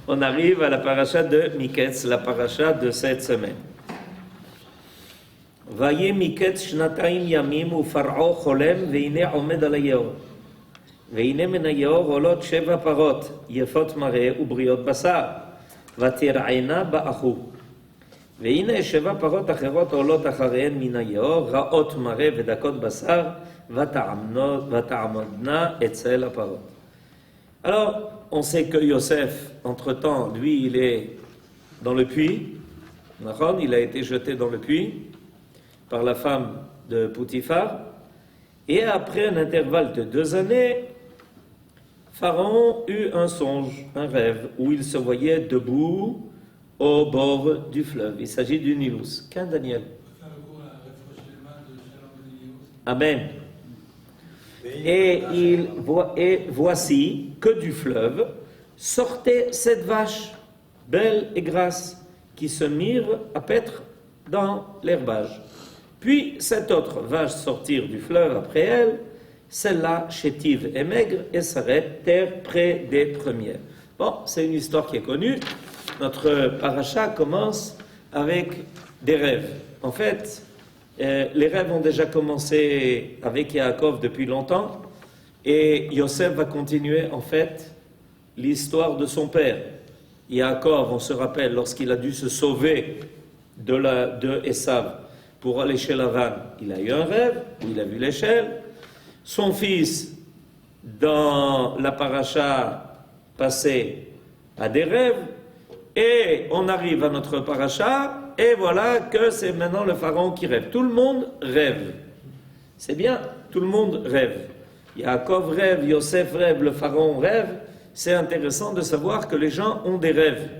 On arrive à la paracha de Miketz, la paracha de cette semaine. Vaye Miketz shnataim yamim ufar'o cholem veine omed al hayor. Veine min hayor olot sheva parot yefot mareh ubriot basar vatir'ena ba'achu. Veine sheva parot acherot olot acharehen min hayor ra'ot mareh vedakot basar vata'amodna etzel aparot. Alors, on sait que Yosef, entre-temps, lui, il est dans le puits. Il a été jeté dans le puits par la femme de Poutifar. Et après un intervalle de 2 années, Pharaon eut un songe, un rêve, où il se voyait debout au bord du fleuve. Il s'agit du Nilus. Qu'un Daniel. Amen. Et voici que du fleuve sortait cette vache, belle et grasse, qui se mire à paître dans l'herbage. Puis cette autre vache sortir du fleuve après elle, celle-là chétive et maigre, et s'arrête terre près des premières. Bon, c'est une histoire qui est connue. Notre paracha commence avec des rêves. En fait, les rêves ont déjà commencé avec Yaakov depuis longtemps, et Yosef va continuer en fait l'histoire de son père. Yaakov, on se rappelle, lorsqu'il a dû se sauver de Esav pour aller chez Lavan, il a eu un rêve où il a vu l'échelle. Son fils, dans la paracha passée, a des rêves, et on arrive à notre paracha. Et voilà que c'est maintenant le pharaon qui rêve. Tout le monde rêve. C'est bien, tout le monde rêve. Yaakov rêve, Yosef rêve, le pharaon rêve. C'est intéressant de savoir que les gens ont des rêves.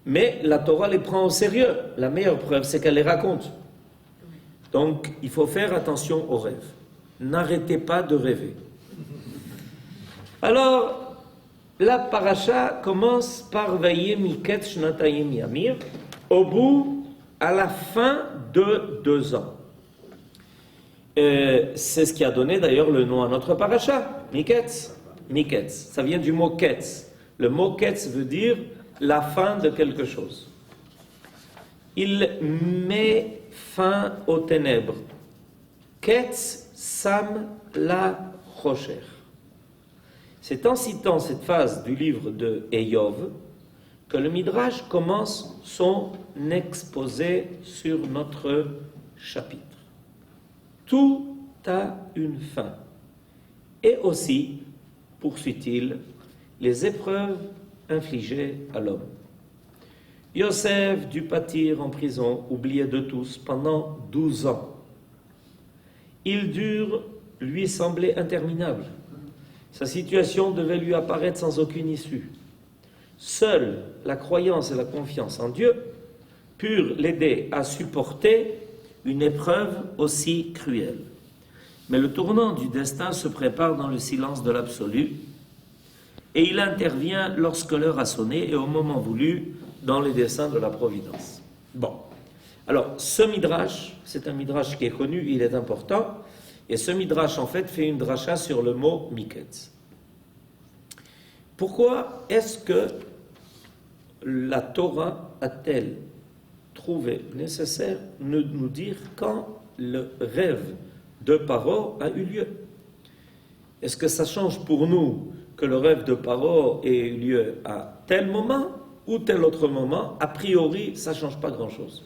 Mais la Torah les prend au sérieux. La meilleure preuve, c'est qu'elle les raconte. Donc, il faut faire attention aux rêves. N'arrêtez pas de rêver. Alors, la paracha commence par Vaye Miketz shnatayim yamim, au bout, à la fin de 2 ans. C'est ce qui a donné d'ailleurs le nom à notre paracha, Miketz. Miketz, ça vient du mot Ketz. Le mot Ketz veut dire la fin de quelque chose. Il met fin aux ténèbres. Ketz sam la rocher. C'est en citant cette phase du livre de Eyov que le Midrash commence son exposé sur notre chapitre. Tout a une fin. Et aussi, poursuit-il, les épreuves infligées à l'homme. Yosef dut pâtir en prison, oublié de tous, pendant 12 ans. Il dure lui semblait interminable. Sa situation devait lui apparaître sans aucune issue. Seule la croyance et la confiance en Dieu purent l'aider à supporter une épreuve aussi cruelle. Mais le tournant du destin se prépare dans le silence de l'absolu, et il intervient lorsque l'heure a sonné et au moment voulu dans les desseins de la providence. Bon, alors ce midrash, c'est un midrash qui est connu, il est important, et ce midrash en fait fait une dracha sur le mot Miketz. Pourquoi est-ce que la Torah a-t-elle trouvé nécessaire de nous dire quand le rêve de Paro a eu lieu? Est-ce que ça change pour nous que le rêve de Paro ait eu lieu à tel moment ou tel autre moment? A priori, ça ne change pas grand-chose.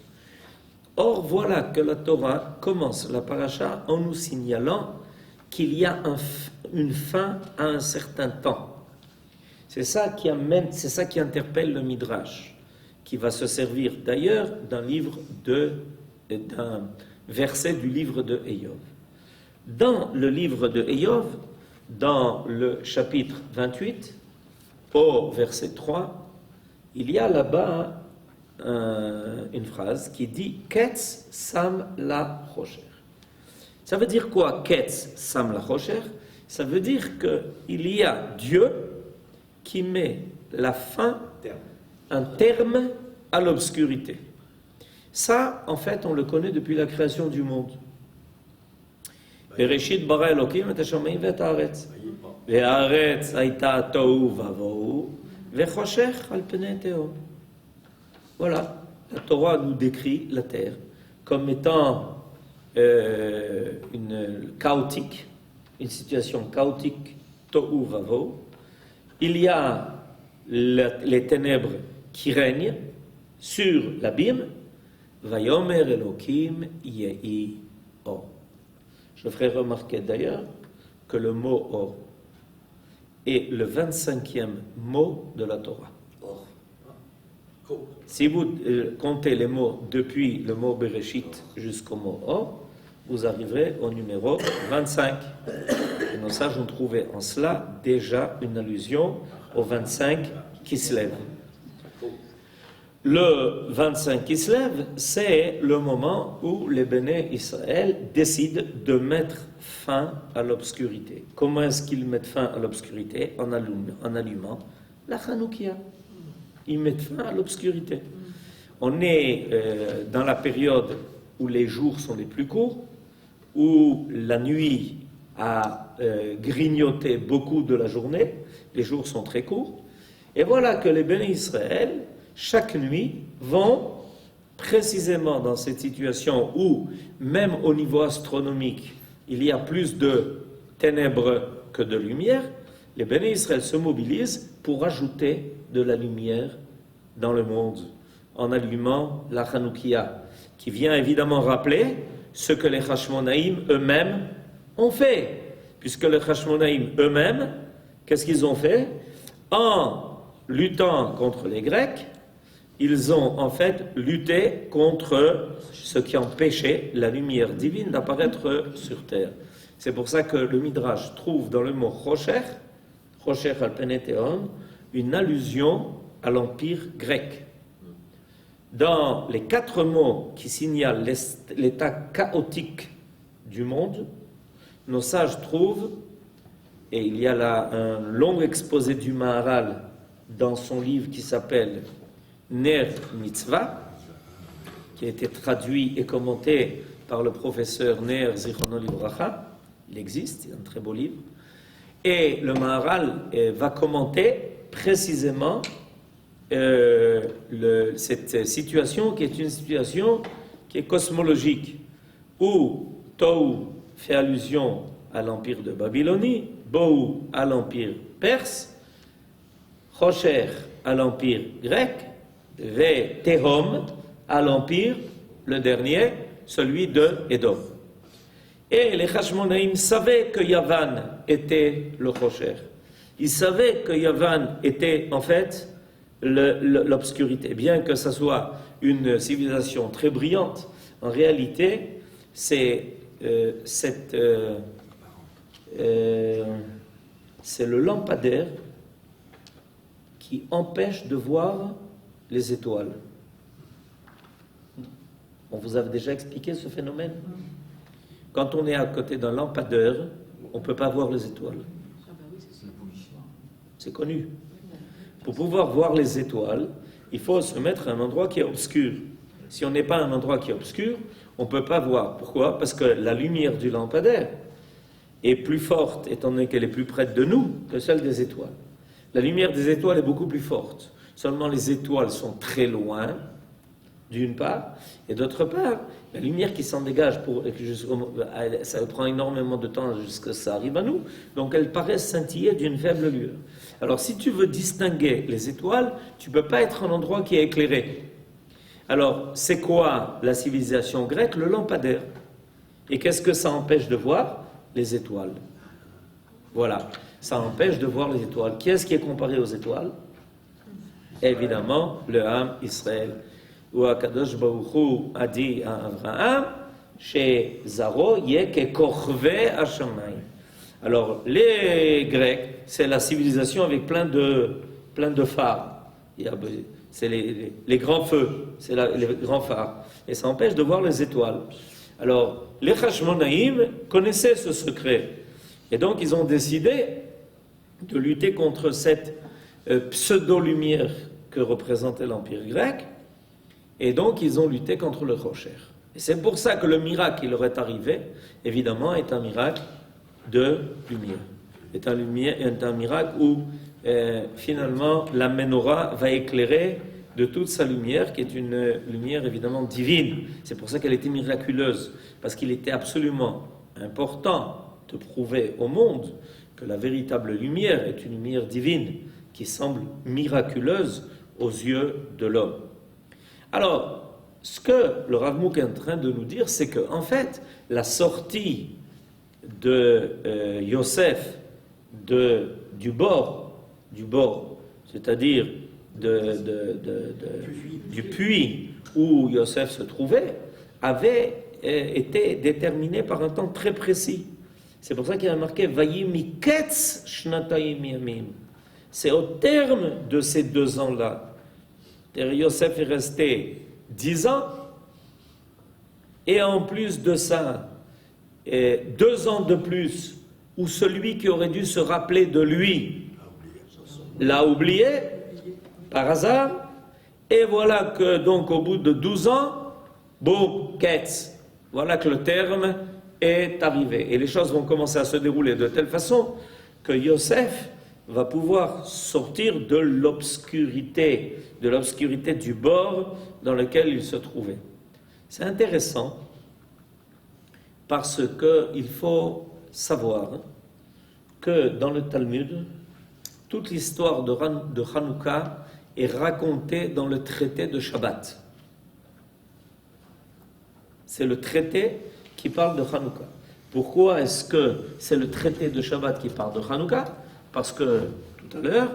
Or, voilà que la Torah commence la paracha en nous signalant qu'il y a une fin à un certain temps. C'est ça qui interpelle le Midrash, qui va se servir d'ailleurs d'un verset du livre de Eyov. Dans le livre de Eyov, dans le chapitre 28, au verset 3, il y a là-bas une phrase qui dit « Ketz sam la rocher ». Ça veut dire quoi, Ketz sam la rocher? Ça veut dire qu'il y a Dieu qui met la fin, un terme à l'obscurité. Ça, en fait, on le connaît depuis la création du monde. Bereshit bara Elokim et hashamayim v'et haaretz. Ve'haaretz hayta tohu vavohu, Vechoshech al penei tehom. Voilà, la Torah nous décrit la terre comme étant une situation chaotique, tohu vavo. Il y a les ténèbres qui règnent sur l'abîme. Vayomer Elokim yehi or. Je ferai remarquer d'ailleurs que le mot or est le 25e mot de la Torah. Or. Si vous comptez les mots depuis le mot Bereshit jusqu'au mot or, vous arriverez au numéro 25. Et nos sages ont trouvé en cela déjà une allusion au 25 qui se lève. Le 25 qui se lève, c'est le moment où les béné Israël décident de mettre fin à l'obscurité. Comment est-ce qu'ils mettent fin à l'obscurité? En allumant la Hanoukia. Ils mettent fin à l'obscurité. On est dans la période où les jours sont les plus courts, où la nuit a grignoté beaucoup de la journée, les jours sont très courts, et voilà que les béné Israël, chaque nuit, vont précisément dans cette situation où, même au niveau astronomique, il y a plus de ténèbres que de lumière, les béné Israël se mobilisent pour ajouter de la lumière dans le monde, en allumant la Hanoukia, qui vient évidemment rappeler ce que les Hashmonaïm eux-mêmes ont fait, puisque les Hashmonaïm eux-mêmes, qu'est-ce qu'ils ont fait? En luttant contre les Grecs, ils ont en fait lutté contre ce qui empêchait la lumière divine d'apparaître sur terre. C'est pour ça que le Midrash trouve dans le mot Choshech al penei tehom, une allusion à l'empire grec. Dans les 4 mots qui signalent l'état chaotique du monde, nos sages trouvent, et il y a là un long exposé du Maharal dans son livre qui s'appelle Ner Mitzvah, qui a été traduit et commenté par le professeur Ner Zichrono Livracha. Il existe, c'est un très beau livre. Et le Maharal va commenter précisément cette situation qui est une situation qui est cosmologique, où Tohu fait allusion à l'empire de Babylonie, Bohu à l'empire perse, Choshech à l'empire grec, Ve Tehom à l'empire, le dernier, celui de Édom. Et les Hashmonaïm savaient que Yavan était le Choshech. Ils savaient que Yavan était en fait l'obscurité. Bien que ce soit une civilisation très brillante, en réalité, c'est le lampadaire qui empêche de voir les étoiles. On vous a déjà expliqué ce phénomène? Quand on est à côté d'un lampadaire, on ne peut pas voir les étoiles. C'est connu. Pour pouvoir voir les étoiles, il faut se mettre à un endroit qui est obscur. Si on n'est pas à un endroit qui est obscur, on ne peut pas voir. Pourquoi? Parce que la lumière du lampadaire est plus forte, étant donné qu'elle est plus près de nous, que celle des étoiles. La lumière des étoiles est beaucoup plus forte. Seulement les étoiles sont très loin, d'une part, et d'autre part, la lumière qui s'en dégage, ça prend énormément de temps jusqu'à ce que ça arrive à nous, donc elles paraissent scintiller d'une faible lueur. Alors si tu veux distinguer les étoiles, tu ne peux pas être en endroit qui est éclairé. Alors c'est quoi la civilisation grecque? Le lampadaire. Et qu'est-ce que ça empêche de voir? Les étoiles. Voilà, ça empêche de voir les étoiles. Qui est-ce qui est comparé aux étoiles? Évidemment, le Ham Israël. Où Akadosh Baruch Hu a dit à Abraham, chez Zaro, yeke korve hashamayim. Alors, les Grecs, c'est la civilisation avec plein de phares. C'est les grands feux, c'est les grands phares. Et ça empêche de voir les étoiles. Alors, les Hashmonaïm connaissaient ce secret. Et donc, ils ont décidé de lutter contre cette pseudo-lumière que représentait l'Empire grec. Et donc, ils ont lutté contre le Choshech. Et c'est pour ça que le miracle qui leur est arrivé, évidemment, est un miracle de lumière. est un miracle où finalement la menorah va éclairer de toute sa lumière, qui est une lumière évidemment divine. C'est pour ça qu'elle était miraculeuse, parce qu'il était absolument important de prouver au monde que la véritable lumière est une lumière divine qui semble miraculeuse aux yeux de l'homme. Alors, ce que le Rav Mouk est en train de nous dire, c'est que en fait, la sortie de Yosef du bord, c'est-à-dire du puits où Yosef se trouvait, avait été déterminé par un temps très précis. C'est pour ça qu'il a marqué Vayim miketz shnatayim yamim. C'est au terme de ces 2 ans-là. Yosef est resté 10 ans, et en plus de ça, 2 ans de plus, où celui qui aurait dû se rappeler de lui l'a oublié, par hasard, et voilà que donc au bout de 12 ans, boum, ketz, voilà que le terme est arrivé. Et les choses vont commencer à se dérouler de telle façon que Yosef va pouvoir sortir de l'obscurité du bord dans lequel il se trouvait. C'est intéressant parce qu'il faut savoir que dans le Talmud, toute l'histoire de Hanouka est racontée dans le traité de Shabbat. C'est le traité qui parle de Hanouka. Pourquoi est-ce que c'est le traité de Shabbat qui parle de Hanouka? Parce que tout à l'heure,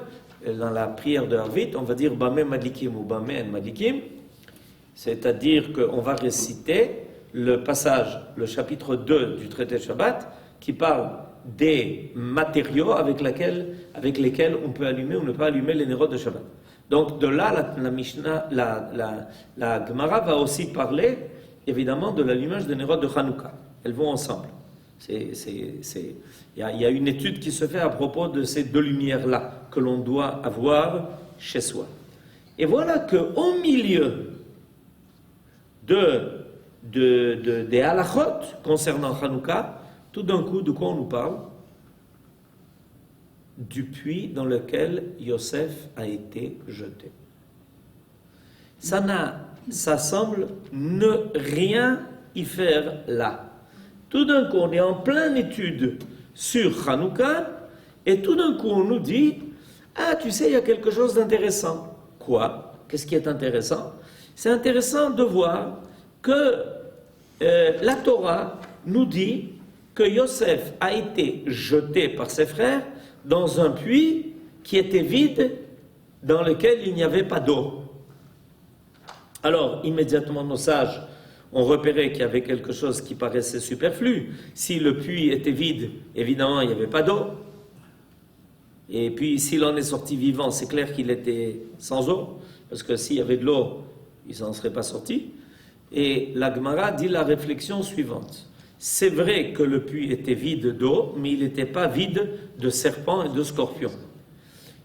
dans la prière de Harvit, on va dire Bameh Madlikim ou Bameh Madlikim, c'est-à-dire qu'on va réciter le passage, le chapitre 2 du traité de Shabbat, qui parle des matériaux avec lesquels on peut allumer ou ne pas allumer les nérodes de Shabbat. Donc de là, la Mishnah, la Gemara va aussi parler évidemment de l'allumage des nérodes de Hanouka. Elles vont ensemble. Il y a une étude qui se fait à propos de ces 2 lumières-là que l'on doit avoir chez soi. Et voilà qu'au milieu des halachot concernant Hanouka, tout d'un coup, de quoi on nous parle? Du puits dans lequel Yosef a été jeté. Ça semble ne rien y faire là. Tout d'un coup, on est en pleine étude sur Hanouka, et tout d'un coup, on nous dit « Ah, tu sais, il y a quelque chose d'intéressant. » Quoi? Qu'est-ce qui est intéressant? C'est intéressant de voir que la Torah nous dit que Yosef a été jeté par ses frères dans un puits qui était vide, dans lequel il n'y avait pas d'eau. Alors, immédiatement, nos sages ont repéré qu'il y avait quelque chose qui paraissait superflu. Si le puits était vide, évidemment, il n'y avait pas d'eau. Et puis, s'il en est sorti vivant, c'est clair qu'il était sans eau, parce que s'il y avait de l'eau, il ne s'en serait pas sorti. Et la Gemara dit la réflexion suivante. C'est vrai que le puits était vide d'eau, mais il n'était pas vide de serpents et de scorpions.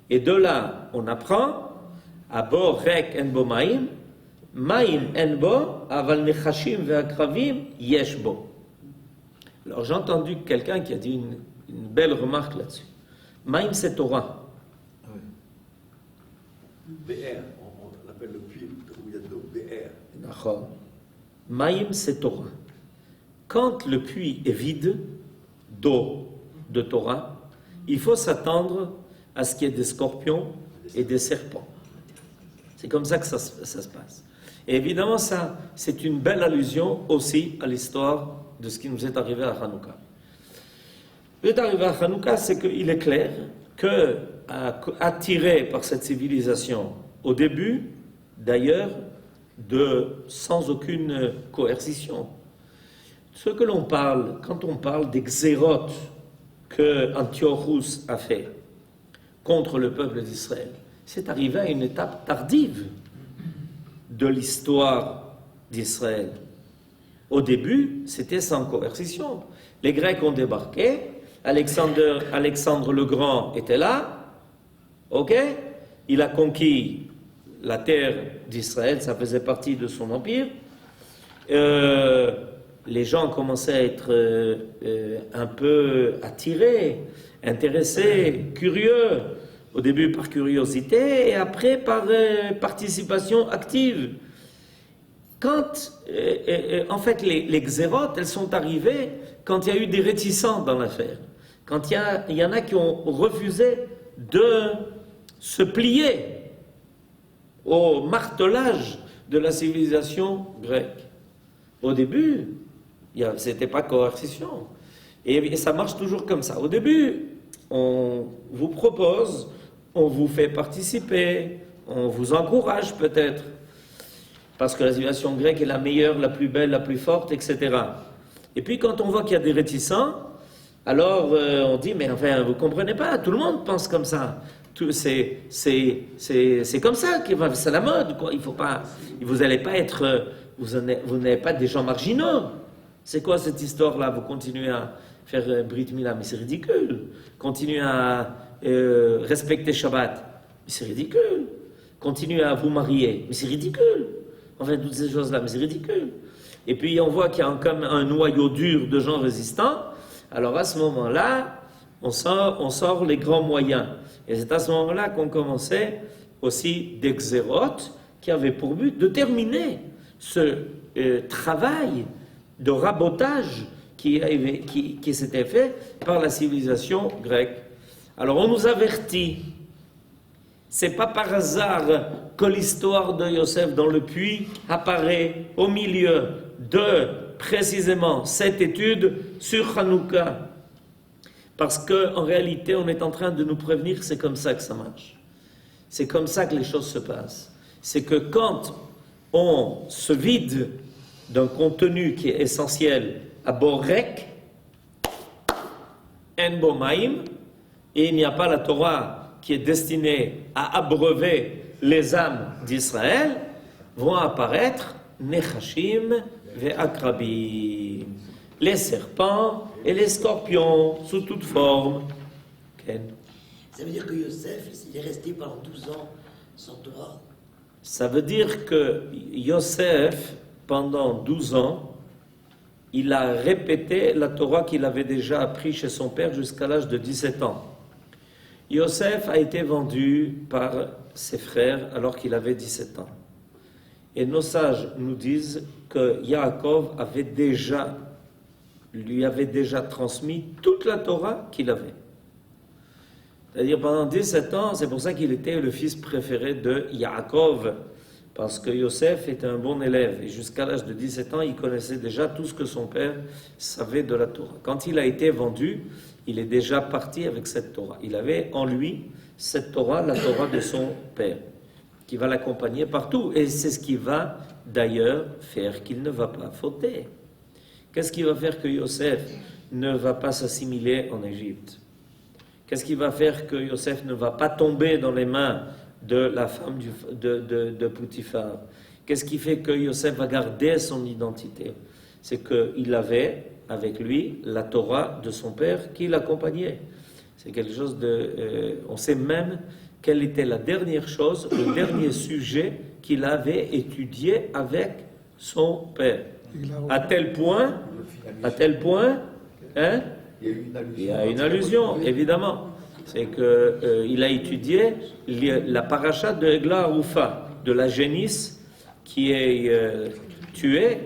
Et de là, on apprend, à bord rek en bo maïm, maïm en bo, aval nechashim ve'akravim yesh bo. Alors j'ai entendu quelqu'un qui a dit une belle remarque là-dessus. Maïm c'est Torah. BR, on appelle le puits où il y a de l'eau, BR. D'accord. Maïm c'est Torah. Quand le puits est vide d'eau de Torah, il faut s'attendre à ce qu'il y ait des scorpions et des serpents. C'est comme ça que ça se passe. Et évidemment, ça, c'est une belle allusion aussi à l'histoire de ce qui nous est arrivé à Hanouka. Ce qui est arrivé à Hanouka, c'est qu'il est clair que, attiré par cette civilisation, au début, d'ailleurs, sans aucune coercition, ce que l'on parle, quand on parle des xérotes que Antiochus a fait contre le peuple d'Israël, c'est arrivé à une étape tardive de l'histoire d'Israël. Au début, c'était sans coercition. Les Grecs ont débarqué, Alexandre le Grand était là, ok? Il a conquis la terre d'Israël, ça faisait partie de son empire. les gens commençaient à être un peu attirés, intéressés, curieux, au début par curiosité et après par participation active. Quand, en fait, les xérotes, elles sont arrivées quand il y a eu des réticents dans l'affaire, quand il y en a qui ont refusé de se plier au martelage de la civilisation grecque. Au début, ce n'était pas coercition. Et ça marche toujours comme ça. Au début, on vous propose, on vous fait participer, on vous encourage peut-être, parce que la civilisation grecque est la meilleure, la plus belle, la plus forte, etc. Et puis quand on voit qu'il y a des réticents, alors on dit, mais enfin, vous ne comprenez pas, tout le monde pense comme ça. C'est comme ça, c'est la mode, quoi. Il faut pas, vous n'allez pas être, vous n'êtes pas des gens marginaux. C'est quoi cette histoire-là? Vous continuez à faire Brit Mila, mais c'est ridicule. Continuez à respecter Shabbat, mais c'est ridicule. Continuez à vous marier, mais c'est ridicule. Enfin, toutes ces choses-là, mais c'est ridicule. Et puis on voit qu'il y a comme un noyau dur de gens résistants. Alors à ce moment-là, on sort les grands moyens. Et c'est à ce moment-là qu'on commençait aussi des xérotes qui avaient pour but de terminer ce travail de rabotage qui s'était fait par la civilisation grecque. Alors on nous avertit, c'est pas par hasard que l'histoire de Yosef dans le puits apparaît au milieu de précisément cette étude sur Hanouka. Parce qu'en réalité, on est en train de nous prévenir que c'est comme ça que ça marche. C'est comme ça que les choses se passent. C'est que quand on se vide d'un contenu qui est essentiel à Borek, En Bomaim, et il n'y a pas la Torah qui est destinée à abreuver les âmes d'Israël, vont apparaître Nechashim ve'akrabim, les serpents et les scorpions sous toute forme. Ken. Ça veut dire que Yosef, il est resté pendant 12 ans sans Torah. Ça veut dire que Yosef, pendant 12 ans, il a répété la Torah qu'il avait déjà appris chez son père jusqu'à l'âge de 17 ans. Yosef a été vendu par ses frères alors qu'il avait 17 ans. Et nos sages nous disent que Yaakov lui avait déjà transmis toute la Torah qu'il avait. C'est-à-dire pendant 17 ans, c'est pour ça qu'il était le fils préféré de Yaakov, parce que Yosef était un bon élève, et jusqu'à l'âge de 17 ans, il connaissait déjà tout ce que son père savait de la Torah. Quand il a été vendu, il est déjà parti avec cette Torah. Il avait en lui cette Torah, la Torah de son père, qui va l'accompagner partout, et c'est ce qui va d'ailleurs faire qu'il ne va pas fauter. Qu'est-ce qui va faire que Yosef ne va pas s'assimiler en Égypte? Qu'est-ce qui va faire que Yosef ne va pas tomber dans les mains de la femme de Poutifar? Qu'est-ce qui fait que Yosef va garder son identité? C'est qu'il avait avec lui la Torah de son père qui l'accompagnait. C'est quelque chose de... on sait même quelle était la dernière chose, le dernier sujet qu'il avait étudié avec son père. À tel point, hein? Il y a une allusion, évidemment. C'est qu'il a étudié la paracha de Egla Arufa, de la génisse qui est tuée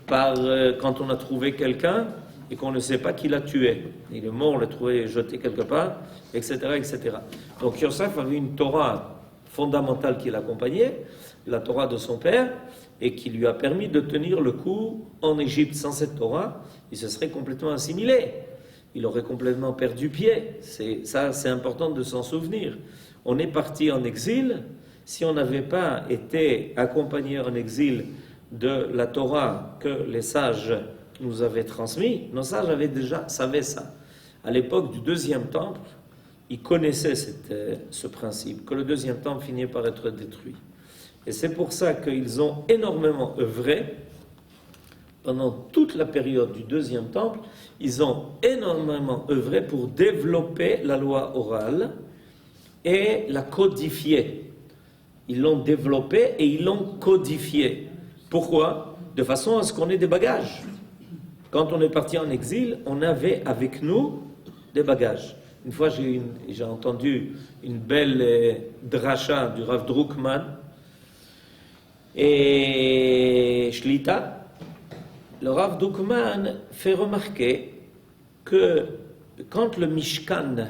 quand on a trouvé quelqu'un et qu'on ne sait pas qui l'a tué. Il est mort, on l'a trouvé jeté quelque part, etc., etc. Donc Yosef avait une Torah fondamentale qui l'accompagnait, la Torah de son père, et qui lui a permis de tenir le coup en Égypte. Sans cette Torah, il se serait complètement assimilé. Il aurait complètement perdu pied. C'est important de s'en souvenir. On est parti en exil. Si on n'avait pas été accompagné en exil de la Torah que les sages nous avaient transmis, nos sages savaient ça. À l'époque du deuxième temple, ils connaissaient ce principe, que le deuxième temple finit par être détruit. Et c'est pour ça qu'ils ont énormément œuvré pendant toute la période du deuxième temple. Ils ont énormément œuvré pour développer la loi orale et la codifier. Ils l'ont développée et ils l'ont codifiée. Pourquoi? De façon à ce qu'on ait des bagages. quand on est parti en exil, on avait avec nous des bagages. Une fois, j'ai entendu une belle dracha du Rav Druckmann et Shlita. Le Rav Druckmann fait remarquer que quand le Mishkan,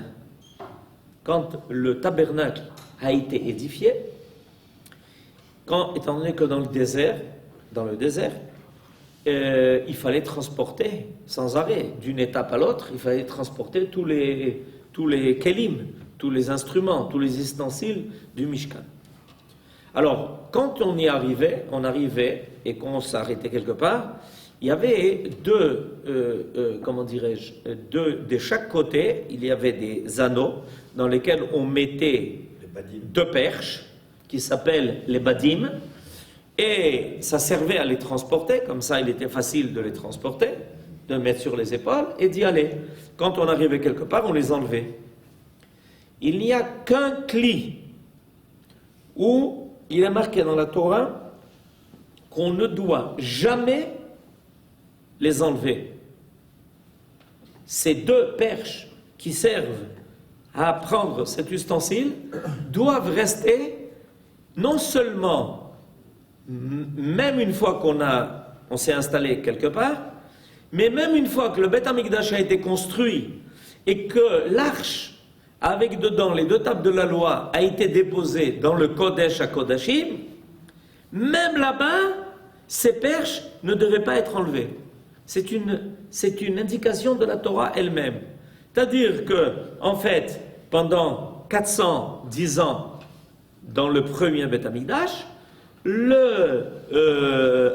quand le tabernacle a été édifié, étant donné que dans le désert, il fallait transporter sans arrêt, d'une étape à l'autre, il fallait transporter tous les kelim, tous les instruments, tous les ustensiles du Mishkan. Alors, quand on y arrivait, et qu'on s'arrêtait quelque part, il y avait de chaque côté, il y avait des anneaux dans lesquels on mettait deux perches qui s'appellent les badim, et ça servait à les transporter, comme ça il était facile de les transporter, de mettre sur les épaules et d'y aller. Quand on arrivait quelque part, on les enlevait. Il n'y a qu'un cli où il est marqué dans la Torah qu'on ne doit jamais les enlever. Ces deux perches qui servent à prendre cet ustensile doivent rester non seulement, même une fois qu'on s'est installé quelque part, mais même une fois que le Beth Amikdash a été construit et que l'arche avec dedans les deux tables de la loi a été déposée dans le Kodesh à Kodashim, même là-bas, ces perches ne devaient pas être enlevées. C'est une indication de la Torah elle-même. C'est-à-dire que, en fait, pendant 410 ans, dans le premier Beth Amikdash,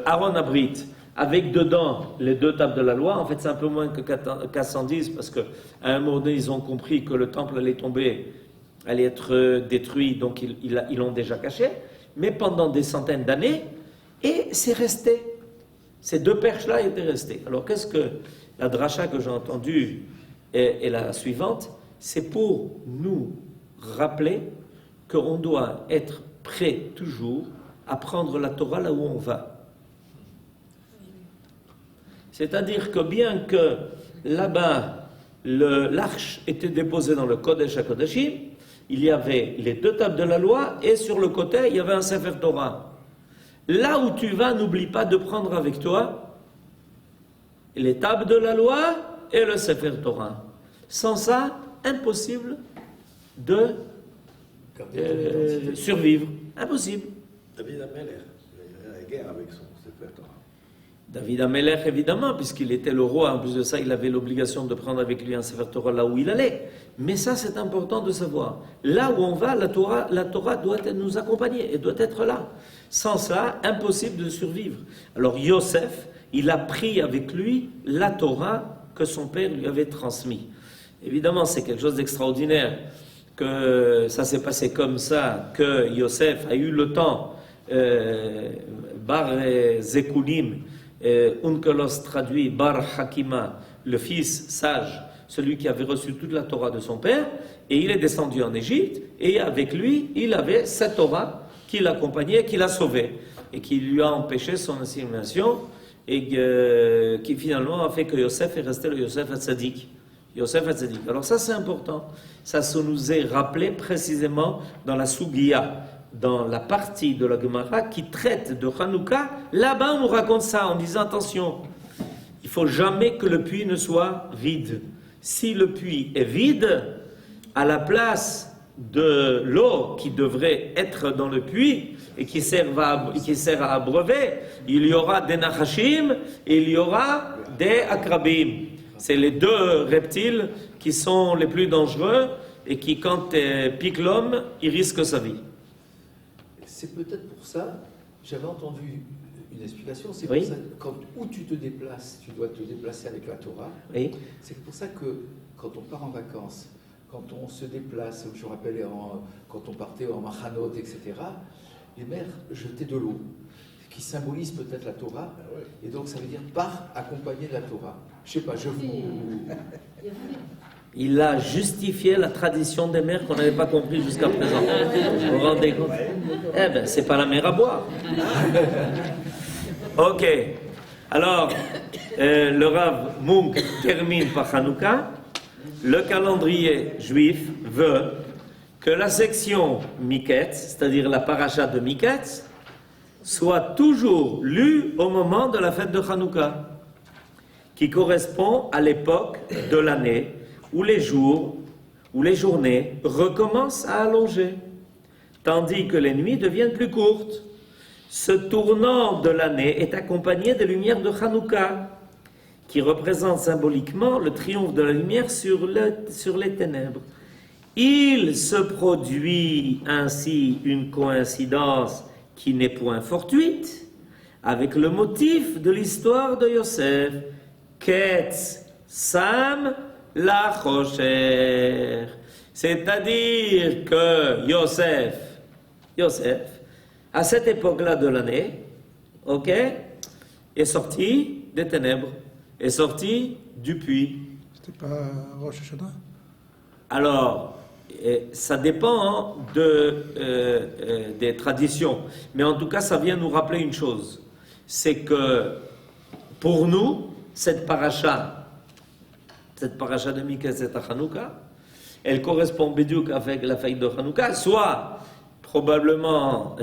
Aaron Abrit, avec dedans les deux tables de la loi, en fait c'est un peu moins que 410, parce qu'à un moment donné, ils ont compris que le temple allait tomber, allait être détruit, donc ils l'ont déjà caché, mais pendant des centaines d'années, et c'est resté. Ces deux perches-là étaient restées. Alors qu'est-ce que la dracha que j'ai entendue est la suivante? C'est pour nous rappeler qu'on doit être prêt toujours à prendre la Torah là où on va. C'est-à-dire que bien que là-bas, l'arche était déposée dans le Kodesh HaKodashim, il y avait les deux tables de la loi et sur le côté, il y avait un Sefer Torah. Là où tu vas, n'oublie pas de prendre avec toi les tables de la loi et le Sefer Torah. Sans ça, impossible de survivre. Impossible. David Ameller, il a la guerre avec son Sefer Torah. David Ameller, évidemment, puisqu'il était le roi, en plus de ça, il avait l'obligation de prendre avec lui un Sefer Torah là où il allait. Mais ça, c'est important de savoir. Là où on va, la Torah doit nous accompagner et doit être là. Sans ça, impossible de survivre. Alors Yosef, il a pris avec lui la Torah que son père lui avait transmise. Évidemment, c'est quelque chose d'extraordinaire que ça s'est passé comme ça, que Yosef a eu le temps, Bar Zekunim, Unkelos traduit Bar Hakima, le fils sage, celui qui avait reçu toute la Torah de son père, et il est descendu en Égypte, et avec lui, il avait cette Torah qui l'accompagnait, qui l'a sauvé, et qui lui a empêché son assimilation, et qui finalement a fait que Yosef est resté le Yosef Hatzadik. Yosef Hatzadik. Alors ça c'est important, ça se nous est rappelé précisément dans la Sugiya, dans la partie de la Gemara qui traite de Hanouka. Là-bas on nous raconte ça en disant attention, il ne faut jamais que le puits ne soit vide. Si le puits est vide, à la place de l'eau qui devrait être dans le puits et qui sert à abreuver, il y aura des nachashim et il y aura des akrabim. C'est les deux reptiles qui sont les plus dangereux et qui, quand piquent l'homme, ils risquent sa vie. C'est peut-être pour ça, j'avais entendu une explication, c'est Oui. pour ça que où tu te déplaces, tu dois te déplacer avec la Torah. Oui. C'est pour ça que quand on part en vacances, quand on se déplace, je me rappelle quand on partait en Machanot, etc., les mères jetaient de l'eau, qui symbolise peut-être la Torah, et donc ça veut dire part accompagné de la Torah. Je sais pas, je vous... Il a justifié la tradition des mères qu'on n'avait pas compris jusqu'à présent. Vous vous rendez compte? Eh bien, c'est pas la mer à boire. Ok. Alors, le Rav Munk termine par Hanouka. Le calendrier juif veut que la section Miketz, c'est-à-dire la paracha de Miketz, soit toujours lue au moment de la fête de Hanouka, qui correspond à l'époque de l'année où les jours, où les journées recommencent à allonger, tandis que les nuits deviennent plus courtes. Ce tournant de l'année est accompagné des lumières de Hanouka, qui représente symboliquement le triomphe de la lumière sur les ténèbres. Il se produit ainsi une coïncidence qui n'est point fortuite avec le motif de l'histoire de Yosef, Ketz Sam Lachosher. C'est-à-dire que Yosef, à cette époque-là de l'année, est sorti des ténèbres, est sorti du puits. C'était pas Rosh Hashanah? Alors, ça dépend des traditions. Mais en tout cas, ça vient nous rappeler une chose. C'est que, pour nous, cette paracha de Miketz et Hanouka, elle correspond bédiouk avec la fête de Hanouka. Soit, probablement,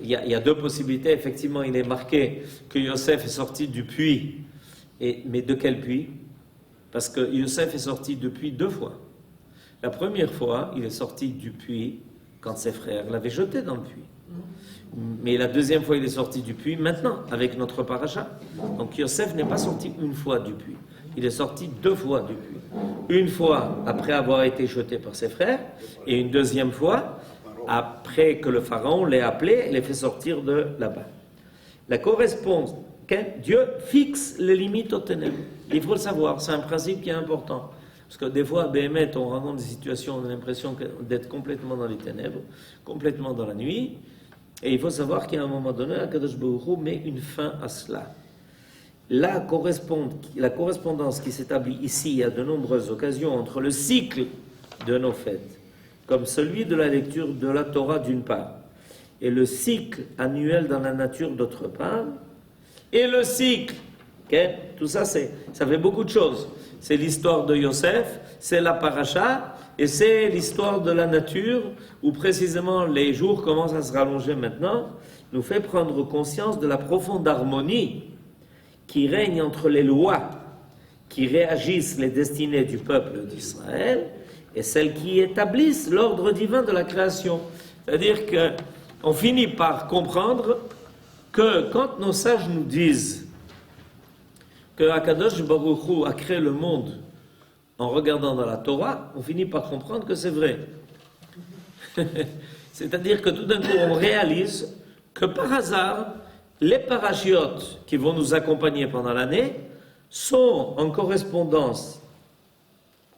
il y a deux possibilités. Effectivement, il est marqué que Yosef est sorti du puits. Mais de quel puits? Parce que Yosef est sorti du puits 2 fois. La première fois, il est sorti du puits quand ses frères l'avaient jeté dans le puits. Mais la deuxième fois, il est sorti du puits maintenant, avec notre paracha. Donc Yosef n'est pas sorti une fois du puits. Il est sorti 2 fois du puits. Une fois après avoir été jeté par ses frères, et une deuxième fois après que le pharaon l'ait appelé et l'ait fait sortir de là-bas. La correspondance, Dieu fixe les limites aux ténèbres. Il faut le savoir, c'est un principe qui est important. Parce que des fois, à Béhémet, on rencontre des situations, on a l'impression d'être complètement dans les ténèbres, complètement dans la nuit. Et il faut savoir qu'à un moment donné, Akadosh Baruch Hu met une fin à cela. La correspondance qui s'établit ici à de nombreuses occasions entre le cycle de nos fêtes, comme celui de la lecture de la Torah d'une part, et le cycle annuel dans la nature d'autre part, et le cycle, tout ça, ça fait beaucoup de choses. C'est l'histoire de Yosef, c'est la paracha, et c'est l'histoire de la nature, où précisément les jours commencent à se rallonger maintenant, nous fait prendre conscience de la profonde harmonie qui règne entre les lois qui réagissent les destinées du peuple d'Israël et celles qui établissent l'ordre divin de la création. C'est-à-dire qu'on finit par comprendre que quand nos sages nous disent que Akadosh Baruch Hu a créé le monde en regardant dans la Torah, on finit par comprendre que c'est vrai. C'est-à-dire que tout d'un coup, on réalise que par hasard, les parachiotes qui vont nous accompagner pendant l'année sont en correspondance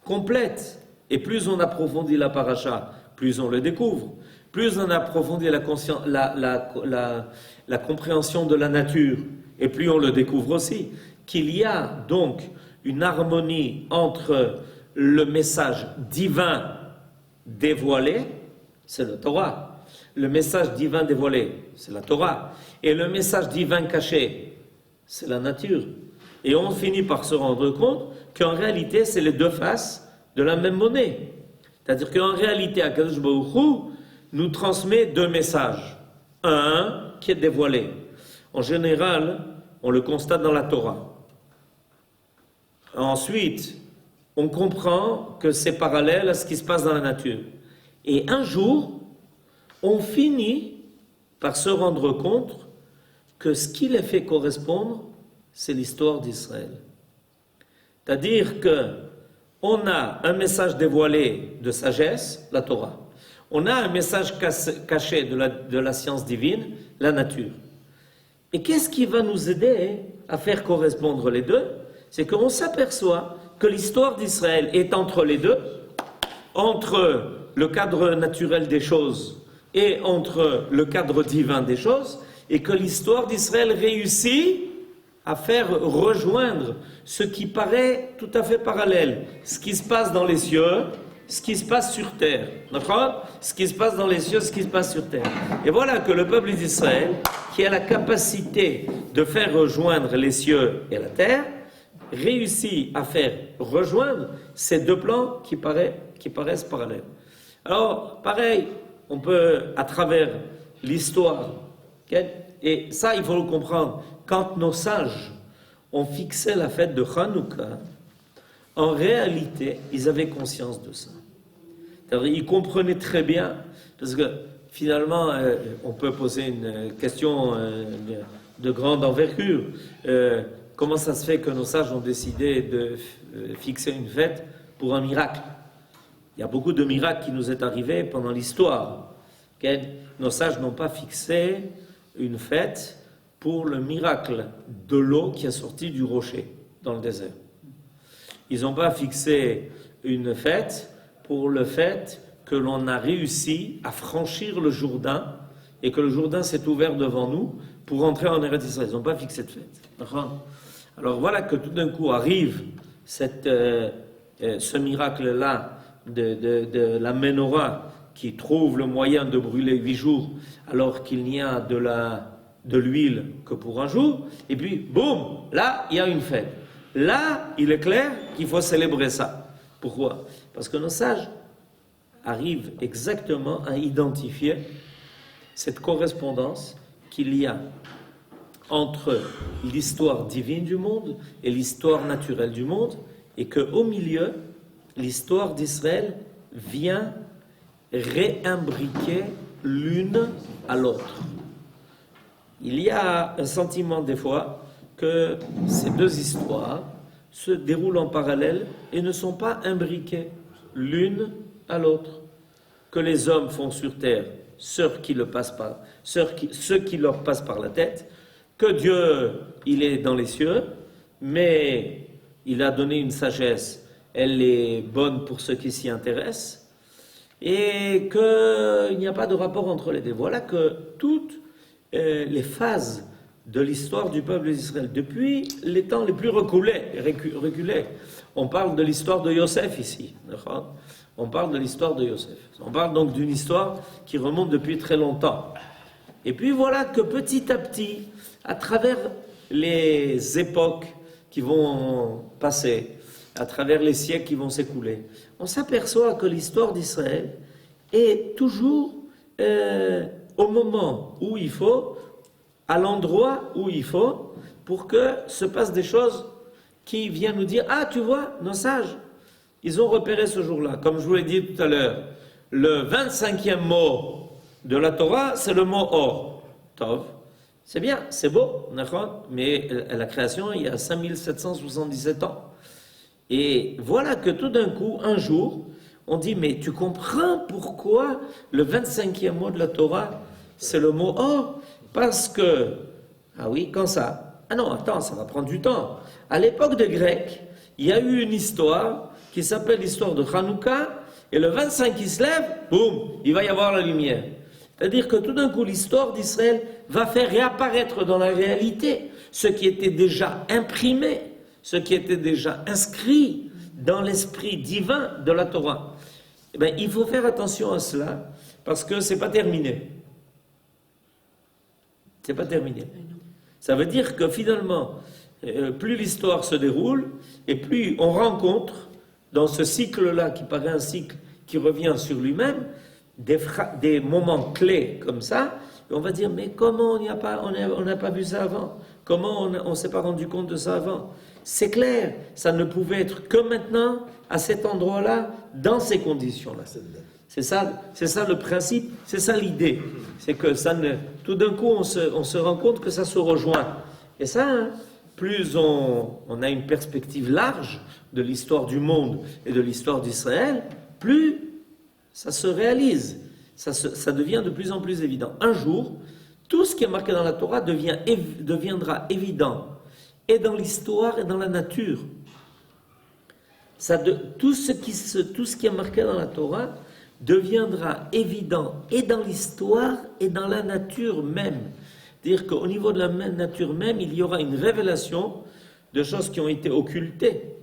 complète. Et plus on approfondit la paracha, plus on le découvre. Plus on approfondit la compréhension de la nature, et plus on le découvre aussi. Qu'il y a donc une harmonie entre le message divin dévoilé, c'est la Torah. Le message divin dévoilé, c'est la Torah. Et le message divin caché, c'est la nature. Et on finit par se rendre compte qu'en réalité, c'est les deux faces de la même monnaie. C'est-à-dire qu'en réalité, Akadosh Baruch Hu nous transmet 2 messages. Un qui est dévoilé. En général, on le constate dans la Torah. Ensuite, on comprend que c'est parallèle à ce qui se passe dans la nature. Et un jour, on finit par se rendre compte que ce qui les fait correspondre, c'est l'histoire d'Israël. C'est-à-dire qu'on a un message dévoilé de sagesse, la Torah. On a un message caché de la science divine, la nature. Et qu'est-ce qui va nous aider à faire correspondre les deux? C'est qu'on s'aperçoit que l'histoire d'Israël est entre les deux, entre le cadre naturel des choses et entre le cadre divin des choses, et que l'histoire d'Israël réussit à faire rejoindre ce qui paraît tout à fait parallèle, ce qui se passe dans les cieux, ce qui se passe sur terre. D'accord? Ce qui se passe dans les cieux, ce qui se passe sur terre. Et voilà que le peuple d'Israël, qui a la capacité de faire rejoindre les cieux et la terre, réussi à faire rejoindre ces deux plans qui paraissent parallèles. Alors, pareil, on peut, à travers l'histoire, ok, et ça, il faut le comprendre, quand nos sages ont fixé la fête de Hanouka, en réalité, ils avaient conscience de ça. C'est-à-dire, ils comprenaient très bien, parce que finalement, on peut poser une question de grande envergure. Comment ça se fait que nos sages ont décidé de fixer une fête pour un miracle? Il y a beaucoup de miracles qui nous est arrivé pendant l'histoire. Okay? Nos sages n'ont pas fixé une fête pour le miracle de l'eau qui est sortie du rocher dans le désert. Ils n'ont pas fixé une fête pour le fait que l'on a réussi à franchir le Jourdain et que le Jourdain s'est ouvert devant nous pour entrer en Eretz Israël. Ils n'ont pas fixé de fête. Alors voilà que tout d'un coup arrive ce miracle-là de la menorah qui trouve le moyen de brûler 8 jours alors qu'il n'y a de l'huile que pour un jour. Et puis, boum, là, il y a une fête. Là, il est clair qu'il faut célébrer ça. Pourquoi? Parce que nos sages arrivent exactement à identifier cette correspondance qu'il y a entre l'histoire divine du monde et l'histoire naturelle du monde, et qu'au milieu, l'histoire d'Israël vient réimbriquer l'une à l'autre. Il y a un sentiment des fois que ces deux histoires se déroulent en parallèle et ne sont pas imbriquées l'une à l'autre. Que les hommes font sur terre ce qui leur passe par la tête, que Dieu, il est dans les cieux, mais il a donné une sagesse, elle est bonne pour ceux qui s'y intéressent, et qu'il n'y a pas de rapport entre les deux. Voilà que toutes les phases de l'histoire du peuple d'Israël, depuis les temps les plus reculés, on parle de l'histoire de Yosef ici, on parle de l'histoire de Yosef, on parle donc d'une histoire qui remonte depuis très longtemps. Et puis voilà que petit à petit, à travers les époques qui vont passer, à travers les siècles qui vont s'écouler, on s'aperçoit que l'histoire d'Israël est toujours au moment où il faut, à l'endroit où il faut, pour que se passent des choses qui viennent nous dire « Ah, tu vois, nos sages, ils ont repéré ce jour-là. » Comme je vous l'ai dit tout à l'heure, le 25e mot de la Torah, c'est le mot « or ». Tov. C'est bien, c'est beau, mais la création, il y a 5777 ans. Et voilà que tout d'un coup, un jour, on dit, mais tu comprends pourquoi le 25e mot de la Torah, c'est le mot « or » ? Parce que, ah oui, quand ça? Ah non, attends, ça va prendre du temps. À l'époque des Grecs, il y a eu une histoire qui s'appelle l'histoire de Hanouka, et le 25 qui se lève, boum, il va y avoir la lumière. C'est-à-dire que tout d'un coup, l'histoire d'Israël va faire réapparaître dans la réalité ce qui était déjà imprimé, ce qui était déjà inscrit dans l'esprit divin de la Torah. Eh bien, il faut faire attention à cela, parce que ce n'est pas terminé. C'est pas terminé. Ça veut dire que finalement, plus l'histoire se déroule, et plus on rencontre, dans ce cycle-là, qui paraît un cycle qui revient sur lui-même, des moments clés comme ça, et on va dire, mais comment on n'a pas vu ça avant? Comment on ne s'est pas rendu compte de ça avant? C'est clair, ça ne pouvait être que maintenant, à cet endroit-là, dans ces conditions-là. C'est ça le principe, c'est ça l'idée. C'est que tout d'un coup, on se rend compte que ça se rejoint. Et ça, plus on a une perspective large de l'histoire du monde et de l'histoire d'Israël, plus ça se réalise. Ça devient de plus en plus évident. Un jour, tout ce qui est marqué dans la Torah deviendra évident, et dans l'histoire et dans la nature. Tout ce qui est marqué dans la Torah deviendra évident et dans l'histoire et dans la nature même. C'est-à-dire qu'au niveau de la nature même, il y aura une révélation de choses qui ont été occultées.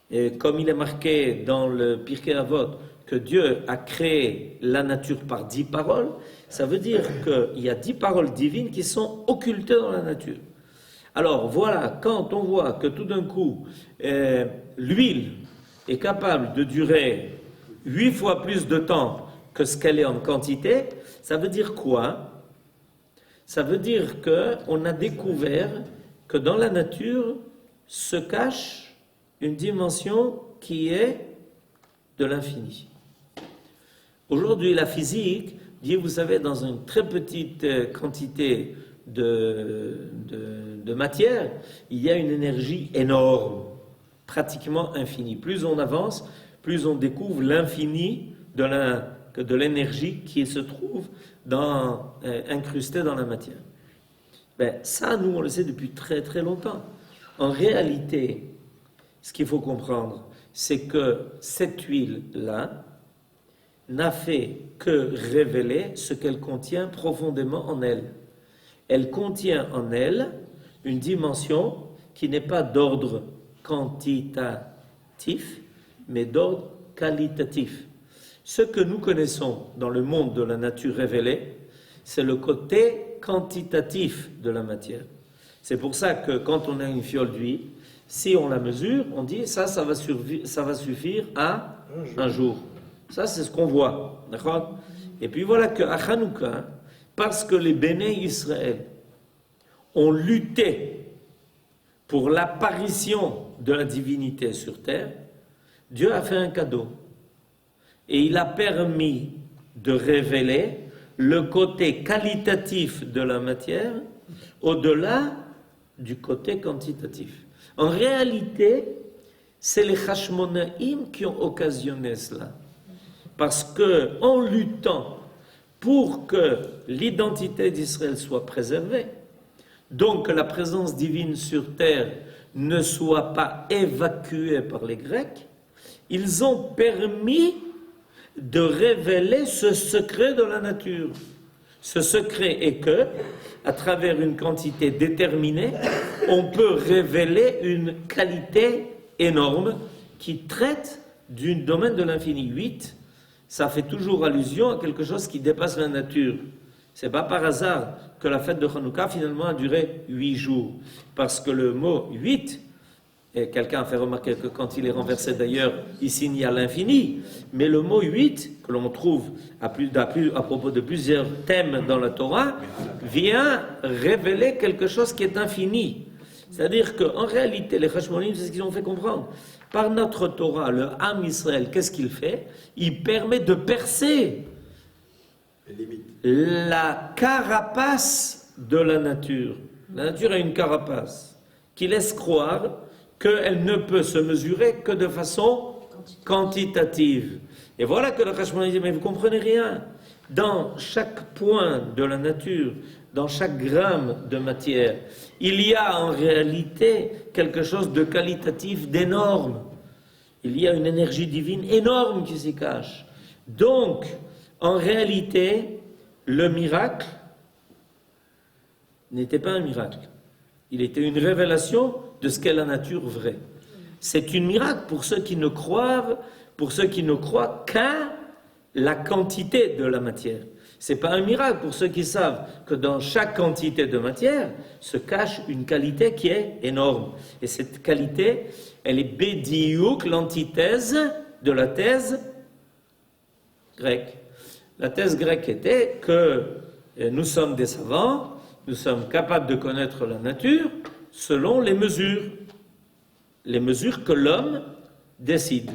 Et comme il est marqué dans le Pirkei Avot que Dieu a créé la nature par 10 paroles, ça veut dire qu'il y a 10 paroles divines qui sont occultées dans la nature. Alors voilà, quand on voit que tout d'un coup, l'huile est capable de durer 8 fois plus de temps que ce qu'elle est en quantité, ça veut dire quoi? Ça veut dire qu'on a découvert que dans la nature se cache une dimension qui est de l'infini. Aujourd'hui, la physique dit, vous savez, dans une très petite quantité de matière, il y a une énergie énorme, pratiquement infinie. Plus on avance, plus on découvre l'infini de l'énergie qui se trouve incrustée dans la matière. Ben, ça, nous, on le sait depuis très très longtemps. En réalité, ce qu'il faut comprendre, c'est que cette huile-là n'a fait que révéler ce qu'elle contient profondément en elle. Elle contient en elle une dimension qui n'est pas d'ordre quantitatif, mais d'ordre qualitatif. Ce que nous connaissons dans le monde de la nature révélée, c'est le côté quantitatif de la matière. C'est pour ça que quand on a une fiole d'huile, si on la mesure, on dit ça va suffire à un jour. Ça, c'est ce qu'on voit. D'accord ? Et puis voilà qu'à Hanouka, parce que les Béné Israël ont lutté pour l'apparition de la divinité sur terre, Dieu a fait un cadeau. Et il a permis de révéler le côté qualitatif de la matière au-delà du côté quantitatif. En réalité, c'est les Hashmonaïm qui ont occasionné cela. Parce que, en luttant pour que l'identité d'Israël soit préservée, donc que la présence divine sur terre ne soit pas évacuée par les Grecs, ils ont permis de révéler ce secret de la nature. Ce secret est que, à travers une quantité déterminée, on peut révéler une qualité énorme qui traite du domaine de l'infini. 8, ça fait toujours allusion à quelque chose qui dépasse la nature. C'est pas par hasard que la fête de Hanouka finalement a duré 8 jours. Parce que le mot 8, et quelqu'un a fait remarquer que quand il est renversé d'ailleurs, il signale l'infini. Mais le mot 8, que l'on trouve à propos de plusieurs thèmes dans la Torah, vient révéler quelque chose qui est infini. C'est-à-dire qu'en réalité, les Hashmonim, c'est ce qu'ils ont fait comprendre. Par notre Torah, le Ham Israël, qu'est-ce qu'il fait? Il permet de percer la carapace de la nature. La nature a une carapace qui laisse croire qu'elle ne peut se mesurer que de façon quantitative. Et voilà que le Hashmonaïm dit, mais vous comprenez rien. Dans chaque point de la nature, dans chaque gramme de matière, il y a en réalité quelque chose de qualitatif, d'énorme. Il y a une énergie divine énorme qui s'y cache. Donc, en réalité, le miracle n'était pas un miracle. Il était une révélation de ce qu'est la nature vraie. C'est un miracle pour ceux qui ne croient qu'à la quantité de la matière. C'est pas un miracle pour ceux qui savent que dans chaque quantité de matière se cache une qualité qui est énorme. Et cette qualité, elle est bédiouk, l'antithèse de la thèse grecque. La thèse grecque était que nous sommes des savants, nous sommes capables de connaître la nature selon les mesures que l'homme décide.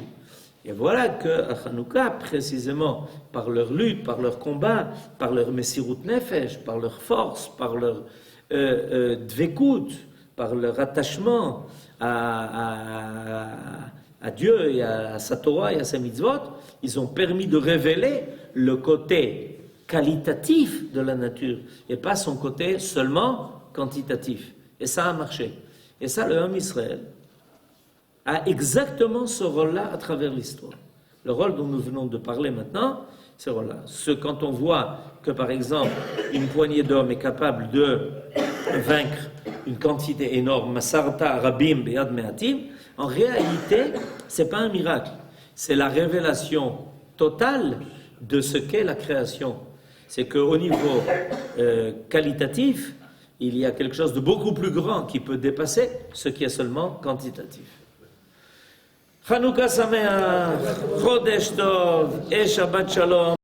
Et voilà qu'à Hanouka, précisément par leur lutte, par leur combat, par leur Messirut Nefesh, par leur force, par leur dvekut, par leur attachement à Dieu et à sa Torah et à sa mitzvot, ils ont permis de révéler le côté qualitatif de la nature et pas son côté seulement quantitatif. Et ça a marché. Et ça, le Ham Israël a exactement ce rôle-là à travers l'histoire. Le rôle dont nous venons de parler maintenant, ce rôle-là. Quand on voit que, par exemple, une poignée d'hommes est capable de vaincre une quantité énorme, Masarta Rabim Beyad Me'atim, en réalité, ce n'est pas un miracle. C'est la révélation totale de ce qu'est la création. C'est qu'au niveau qualitatif, il y a quelque chose de beaucoup plus grand qui peut dépasser ce qui est seulement quantitatif. Chanukah Sameach, Chodesh Tov, et Shabbat Shalom.